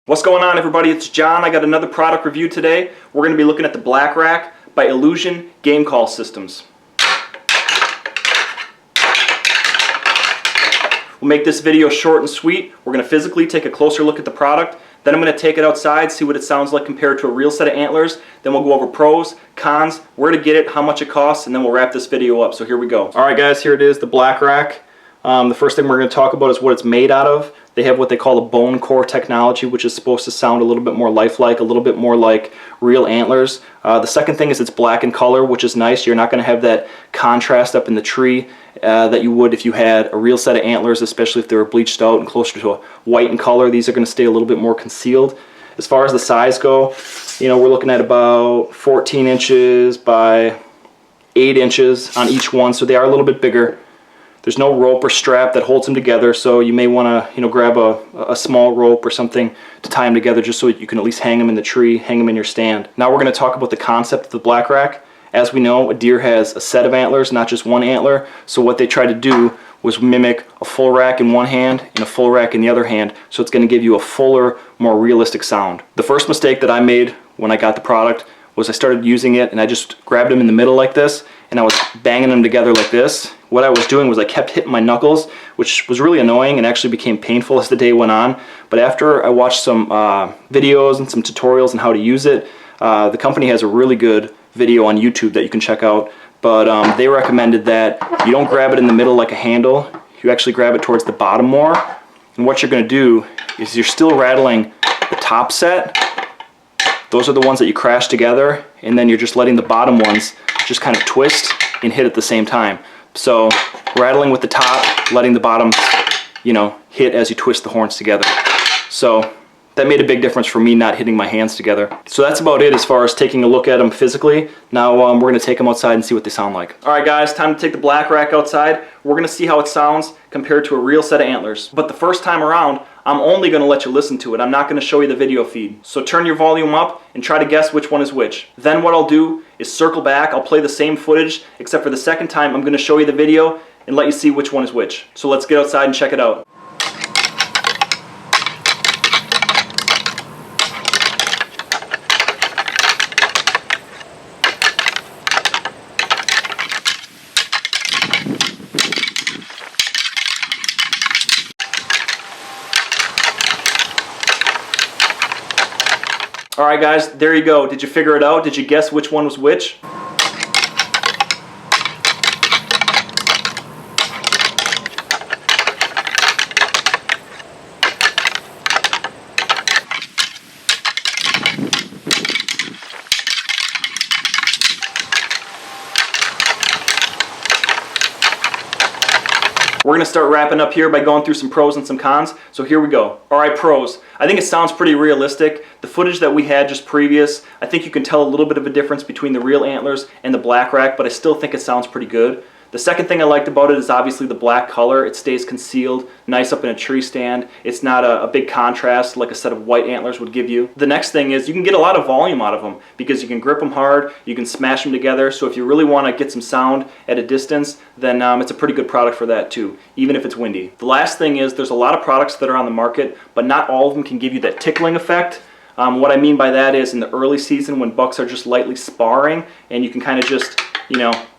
What's going on, everybody? It's John. I got another product review today. We're going to be looking at the Black Rack by Illusion Game Call Systems. We'll make this video short and sweet. We're going to physically take a closer look at the product. Then I'm going to take it outside, see what it sounds like compared to a real set of antlers. Then we'll go over pros, cons, where to get it, how much it costs, and then we'll wrap this video up. So here we go. Alright guys, here it is, the Black Rack. The first thing we're going to talk about is what it's made out of. They have what they call a bone core technology, which is supposed to sound a little bit more lifelike, a little bit more like real antlers. The second thing is it's black in color, which is nice. You're not going to have that contrast up in the tree that you would if you had a real set of antlers, especially if they were bleached out and closer to a white in color. These are going to stay a little bit more concealed. As far as the size go, we're looking at about 14 inches by 8 inches on each one, so they are a little bit bigger. There's no rope or strap that holds them together, so you may want to grab a small rope or something to tie them together just so you can at least hang them in the tree, hang them in your stand. Now we're going to talk about the concept of the Black Rack. As we know, a deer has a set of antlers, not just one antler, so what they tried to do was mimic a full rack in one hand and a full rack in the other hand, so it's going to give you a fuller, more realistic sound. The first mistake that I made when I got the product was I started using it and I just grabbed them in the middle like this and I was banging them together like this. What I was doing was I kept hitting my knuckles, which was really annoying and actually became painful as the day went on. But after I watched some videos and some tutorials on how to use it, the company has a really good video on YouTube that you can check out. But they recommended that you don't grab it in the middle like a handle, you actually grab it towards the bottom more. And what you're going to do is you're still rattling the top set. Those are the ones that you crash together, and then you're just letting the bottom ones just kind of twist and hit at the same time. So rattling with the top, letting the bottom, hit as you twist the horns together. So that made a big difference for me not hitting my hands together. So that's about it as far as taking a look at them physically. Now we're going to take them outside and see what they sound like. Alright guys, time to take the Black Rack outside. We're going to see how it sounds compared to a real set of antlers. But the first time around, I'm only going to let you listen to it. I'm not going to show you the video feed. So turn your volume up and try to guess which one is which. Then what I'll do is circle back. I'll play the same footage, except for the second time I'm going to show you the video and let you see which one is which. So let's get outside and check it out. Alright guys, there you go. Did you figure it out? Did you guess which one was which? We're going to start wrapping up here by going through some pros and some cons, so here we go. Alright, pros. I think it sounds pretty realistic. The footage that we had just previous, I think you can tell a little bit of a difference between the real antlers and the Black Rack, but I still think it sounds pretty good. The second thing I liked about it is obviously the black color. It stays concealed, nice up in a tree stand. It's not a big contrast like a set of white antlers would give you. The next thing is you can get a lot of volume out of them because you can grip them hard, you can smash them together, so if you really want to get some sound at a distance, then it's a pretty good product for that too, even if it's windy. The last thing is there's a lot of products that are on the market, but not all of them can give you that tickling effect. What I mean by that is in the early season when bucks are just lightly sparring and you can kind of just,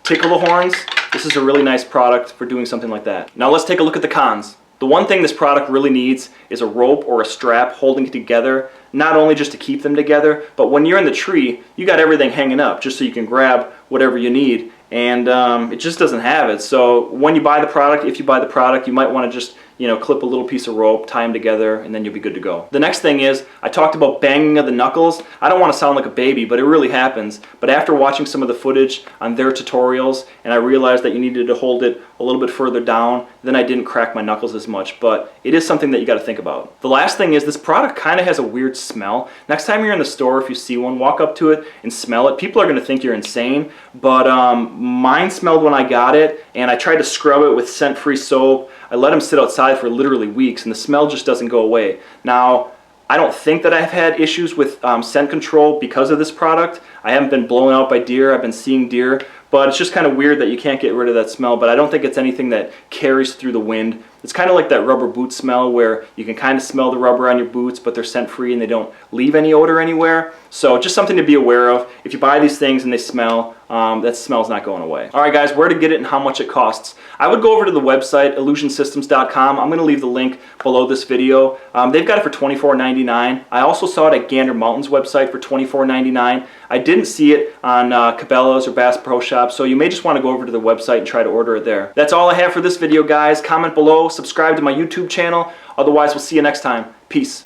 tickle the horns, this is a really nice product for doing something like that. Now let's take a look at the cons. The one thing this product really needs is a rope or a strap holding it together, not only just to keep them together, but when you're in the tree, you got everything hanging up just so you can grab whatever you need, and it just doesn't have it. So when you buy the product, if you buy the product, you might want to just clip a little piece of rope, tie them together, and then you'll be good to go. The next thing is, I talked about banging of the knuckles. I don't want to sound like a baby, but it really happens. But after watching some of the footage on their tutorials, and I realized that you needed to hold it a little bit further down, then I didn't crack my knuckles as much, but it is something that you got to think about. The last thing is this product kind of has a weird smell. Next time you're in the store, if you see one, walk up to it and smell it. People are going to think you're insane, but mine smelled when I got it, and I tried to scrub it with scent-free soap. I let them sit outside for literally weeks and the smell just doesn't go away. Now, I don't think that I've had issues with scent control because of this product. I haven't been blown out by deer, I've been seeing deer, but it's just kind of weird that you can't get rid of that smell, but I don't think it's anything that carries through the wind It's kind of like that rubber boot smell where you can kind of smell the rubber on your boots, but they're scent free and they don't leave any odor anywhere. So just something to be aware of. If you buy these things and they smell, that smell's not going away. All right guys, where to get it and how much it costs. I would go over to the website illusionsystems.com. I'm going to leave the link below this video. They've got it for $24.99. I also saw it at Gander Mountain's website for $24.99. I didn't see it on Cabela's or Bass Pro Shops, so you may just want to go over to the website and try to order it there. That's all I have for this video, guys. Comment below, subscribe to my YouTube channel. Otherwise, we'll see you next time. Peace.